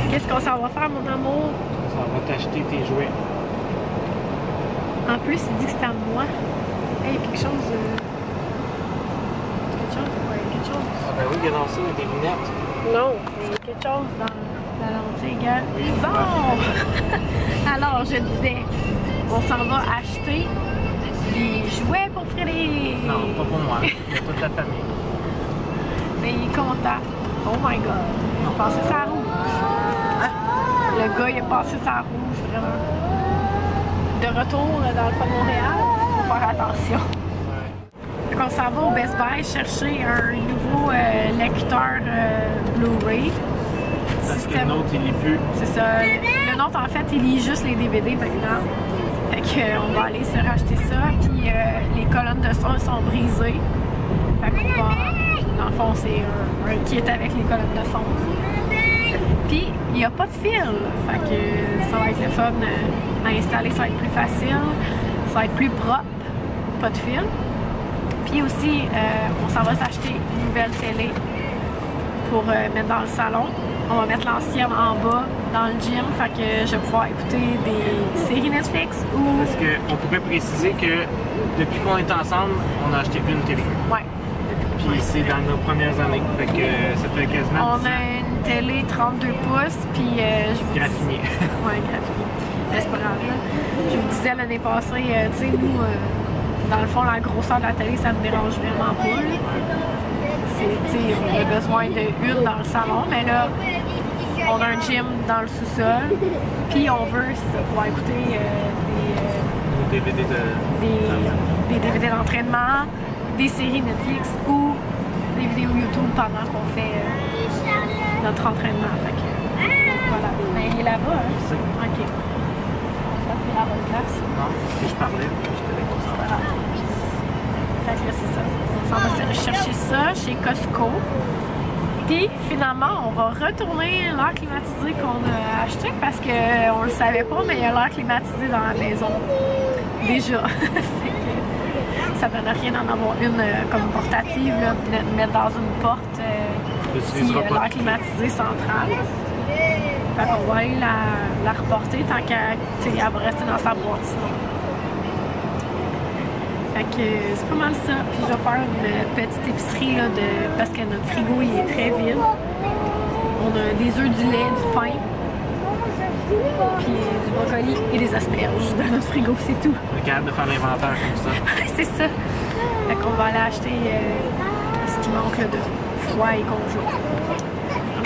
Qu'est-ce qu'on s'en va faire, mon amour? Ça va t'acheter tes jouets. En plus, il dit que c'est à moi. Hey, quelque chose. Quelque chose? Ouais, quelque chose. Ah ben oui, il y a dans ça, des lunettes. Non, il y a quelque chose dans la lentille, gars. Oui. Bon! Alors, je disais, on s'en va acheter des jouets pour Frédéric. Non, pas pour moi. Pour toute la famille. Mais il est content. Oh my god. Il a passé sa rouge. Hein? Le gars, il a passé sa rouge, vraiment. De retour dans le coin de Montréal, il faut faire attention. Ouais. Donc on s'en va au Best Buy chercher un nouveau lecteur Blu-ray. Parce que le nôtre, il lit plus. C'est ça. Le nôtre, en fait, il lit juste les DVD maintenant. Fait qu'on va aller se racheter ça. Puis les colonnes de son sont brisées. Fait qu'on va... Dans le fond, c'est un kit avec les colonnes de son. Puis, il n'y a pas de fil. Fait que ça va être le fun à installer. Ça va être plus facile. Ça va être plus propre. Pas de fil. Puis aussi, on s'en va s'acheter une nouvelle télé pour mettre dans le salon. On va mettre l'ancienne en bas dans le gym, fait que je vais pouvoir écouter des séries Netflix ou... Parce qu'on pourrait préciser que depuis qu'on est ensemble, on a acheté une télé. Ouais. Puis c'est dans nos premières années. Fait que ça fait quasiment 10 On ans. a une télé 32 pouces, puis je vous Graffiné. Ouais, graffiné. Mais c'est pas grave, là. Je vous disais l'année passée, tu sais, nous, dans le fond, la grosseur de la télé, ça me dérange vraiment pas, là. On a besoin d'une dans le salon, mais là, on a un gym dans le sous-sol, puis on veut pouvoir écouter Des DVD des DVD d'entraînement, des séries Netflix ou des vidéos YouTube pendant qu'on fait notre entraînement. Fait que, donc voilà. Mais il est là-bas, hein? C'est ça. Ok. Ça fait la bonne place. Non, si je parlais, je te déconcentre. Voilà. Fait que là, c'est ça. On s'en va chercher ça chez Costco. Puis finalement, on va retourner l'air climatisé qu'on a acheté parce qu'on le savait pas, mais il y a l'air climatisé dans la maison. Déjà. Ça donne rien d'en avoir une comme portative, là, de mettre dans une porte si l'air climatisé central. Fait qu'on va aller la reporter tant qu'elle va rester dans sa boîte sinon. Fait que c'est pas mal ça. Puis je vais faire une petite épicerie là, parce que notre frigo il est très vide. On a des œufs, du lait, du pain, puis du brocoli et des asperges dans notre frigo, c'est tout. On est capable de faire l'inventaire comme ça. C'est ça. Fait qu'on va aller acheter ce qui manque là, de foie et congelé.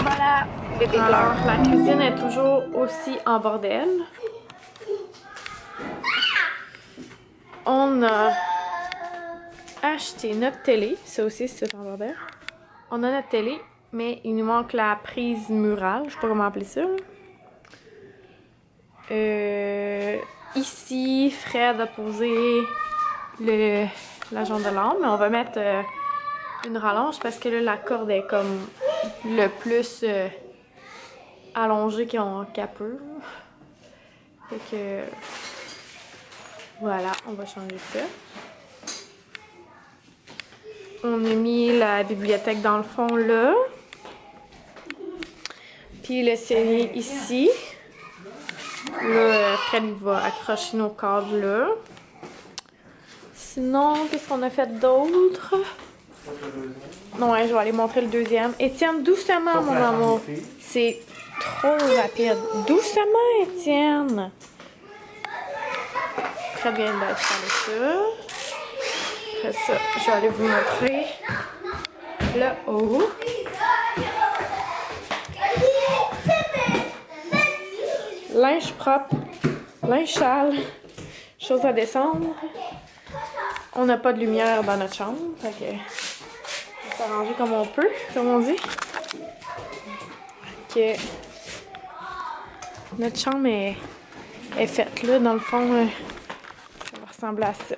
Voilà. Alors, la cuisine est toujours aussi en bordel. On a acheté notre télé. Ça aussi, c'est en bordel. On a notre télé, mais il nous manque la prise murale. Je sais pas comment appeler ça. Ici, Fred a posé la jambe de lampe, mais on va mettre une rallonge parce que là, la corde est comme le plus allongée qu'elle peut. Fait que voilà, on va changer ça. On a mis la bibliothèque dans le fond là. Puis le scellé ici. Là, Fred il va accrocher nos câbles là. Sinon, qu'est-ce qu'on a fait d'autre? Non, ouais, je vais aller montrer le deuxième. Étienne, doucement, mon amour. C'est trop rapide. Doucement, Étienne. Très bien d'installer ça. Après ça, je vais aller vous montrer le haut. Linge propre, linge sale, choses à descendre. On n'a pas de lumière dans notre chambre, fait que on va s'arranger comme on peut, comme on dit. Que notre chambre est faite là, dans le fond, ça va ressembler à ça.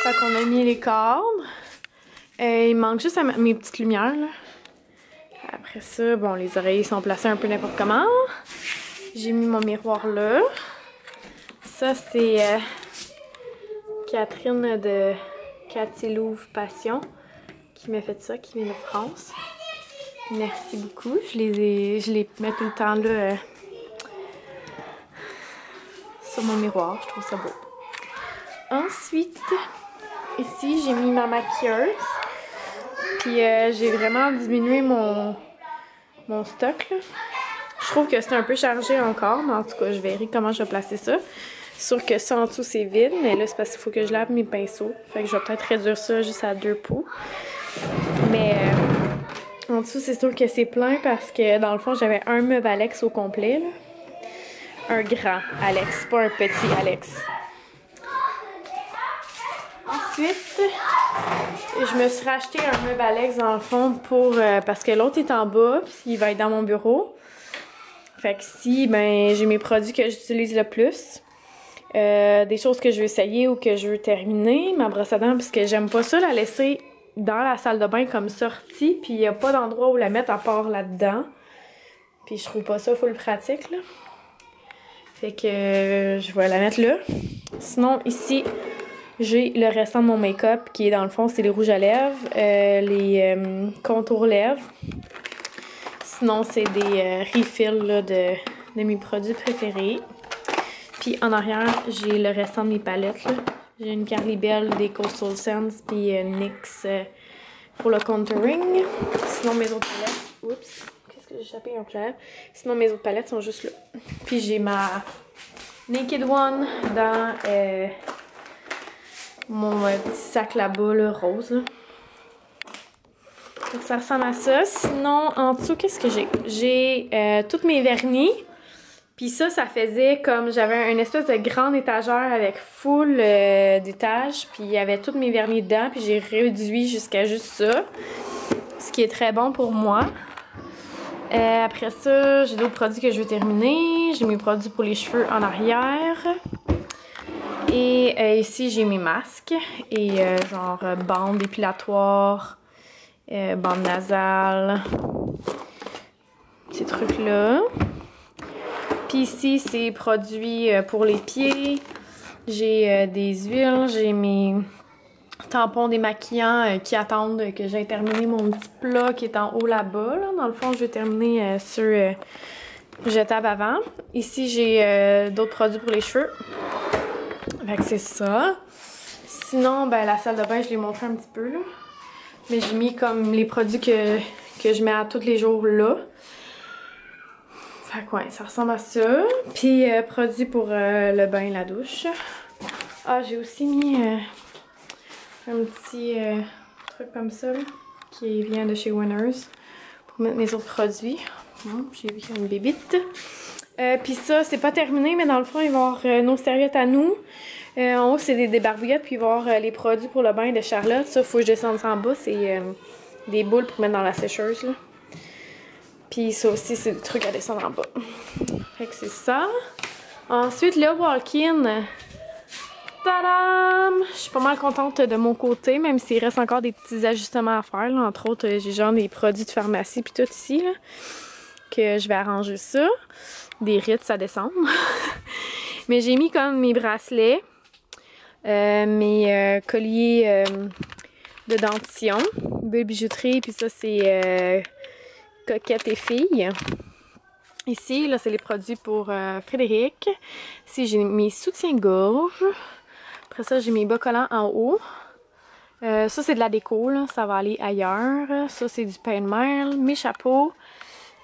Fait qu'on a mis les cordes. Il manque juste mes petites lumières là. Après ça, bon, les oreillers sont placés un peu n'importe comment. J'ai mis mon miroir là. Ça, c'est Catherine de Cathy Louve Passion qui m'a fait ça, qui vient de France. Merci beaucoup. Je les mets tout le temps là sur mon miroir. Je trouve ça beau. Ensuite, ici, j'ai mis ma maquilleuse. Puis j'ai vraiment diminué mon stock là. Je trouve que c'est un peu chargé encore, mais en tout cas, je verrai comment je vais placer ça. Sûr que ça en dessous c'est vide, mais là c'est parce qu'il faut que je lave mes pinceaux. Fait que je vais peut-être réduire ça juste à 2 pots. Mais en dessous c'est sûr que c'est plein parce que dans le fond j'avais un meuble Alex au complet. Là. Un grand Alex, pas un petit Alex. Ensuite, je me suis racheté un meuble Alex dans le fond pour parce que l'autre est en bas, puis il va être dans mon bureau. Fait que si ben j'ai mes produits que j'utilise le plus. Des choses que je veux essayer ou que je veux terminer, ma brosse à dents, parce que j'aime pas ça la laisser dans la salle de bain comme sortie, puis il n'y a pas d'endroit où la mettre à part là-dedans. Puis je trouve pas ça full pratique, là. Fait que je vais la mettre là. Sinon, ici, j'ai le restant de mon make-up qui est dans le fond, c'est les rouges à lèvres, les contours lèvres. Sinon, c'est des refills là, de mes produits préférés. Puis en arrière, j'ai le restant de mes palettes. J'ai une Carly Bell, des Coastal Scents, puis NYX pour le contouring. Sinon, mes autres palettes... Oups, qu'est-ce que j'ai échappé un clair? Sinon, mes autres palettes sont juste là. Puis j'ai ma Naked One dans mon petit sac là-bas, le rose. Là. Donc, ça ressemble à ça. Sinon, en dessous, qu'est-ce que j'ai? J'ai tous mes vernis. Puis ça faisait comme... J'avais une espèce de grande étagère avec full d'étages. Puis il y avait tous mes vernis dedans. Puis j'ai réduit jusqu'à juste ça. Ce qui est très bon pour moi. Après ça, j'ai d'autres produits que je veux terminer. J'ai mes produits pour les cheveux en arrière. Et ici, j'ai mes masques. Et genre bandes épilatoires, bandes nasales. Ces trucs-là. Puis ici, c'est produits pour les pieds. J'ai des huiles, j'ai mes tampons démaquillants qui attendent que j'aie terminé mon petit plat qui est en haut là-bas. Là. Dans le fond, je vais terminer sur jetable avant. Ici, j'ai d'autres produits pour les cheveux. Fait que c'est ça. Sinon, ben la salle de bain, je l'ai montré un petit peu. Là. Mais j'ai mis comme les produits que je mets à tous les jours là. Fait que ouais, ça ressemble à ça. Puis produit pour le bain et la douche. Ah, j'ai aussi mis un petit truc comme ça là, qui vient de chez Winners pour mettre mes autres produits. J'ai vu une bébite. Puis ça, c'est pas terminé, mais dans le fond, il va y avoir nos serviettes à nous. En haut, c'est des barbouillettes, puis il va y avoir les produits pour le bain de Charlotte. Ça, faut que je descende ça en bas. C'est des boules pour mettre dans la sécheuse. Là. Puis ça aussi, c'est des trucs à descendre en bas. Fait que c'est ça. Ensuite, le walk-in. Tadam! Je suis pas mal contente de mon côté, même s'il reste encore des petits ajustements à faire. Là. Entre autres, j'ai genre des produits de pharmacie puis tout ici. Là, que je vais arranger ça. Des rites à descendre. Mais j'ai mis comme mes bracelets. Mes colliers de dentition. Belle bijouterie. Puis ça, c'est... Coquette et filles. Ici, là, c'est les produits pour Frédéric. Ici, j'ai mes soutiens-gorge. Après ça, j'ai mes bas collants en haut. Ça, c'est de la déco, là. Ça va aller ailleurs. Ça, c'est du pain de mer. Mes chapeaux.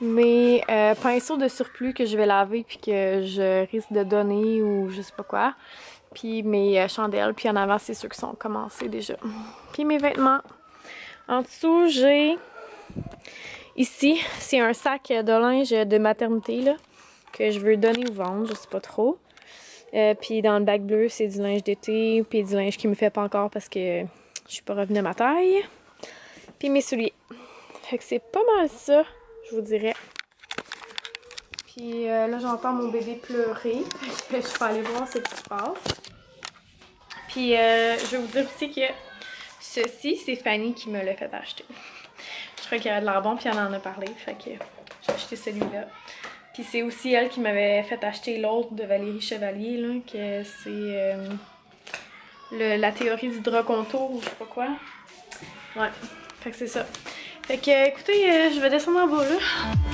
Mes pinceaux de surplus que je vais laver puis que je risque de donner ou je sais pas quoi. Puis mes chandelles. Puis en avant, c'est ceux qui sont commencés déjà. Puis mes vêtements. En dessous, j'ai... Ici, c'est un sac de linge de maternité là, que je veux donner ou vendre, je sais pas trop. Puis dans le bac bleu, c'est du linge d'été, puis du linge qui me fait pas encore parce que je suis pas revenue à ma taille. Puis mes souliers. Fait que c'est pas mal ça, je vous dirais. Puis là, j'entends mon bébé pleurer. Fait que je vais aller voir ce qui se passe. Puis je vais vous dire aussi que ceci, c'est Fanny qui me l'a fait acheter. Je crois qu'il avait de l'air bon, puis elle en a parlé, fait que j'ai acheté celui-là. Puis c'est aussi elle qui m'avait fait acheter l'autre de Valérie Chevalier, là, que c'est la théorie du drap contour, ou je sais pas quoi. Ouais. Fait que c'est ça. Fait que écoutez, je vais descendre en bas là.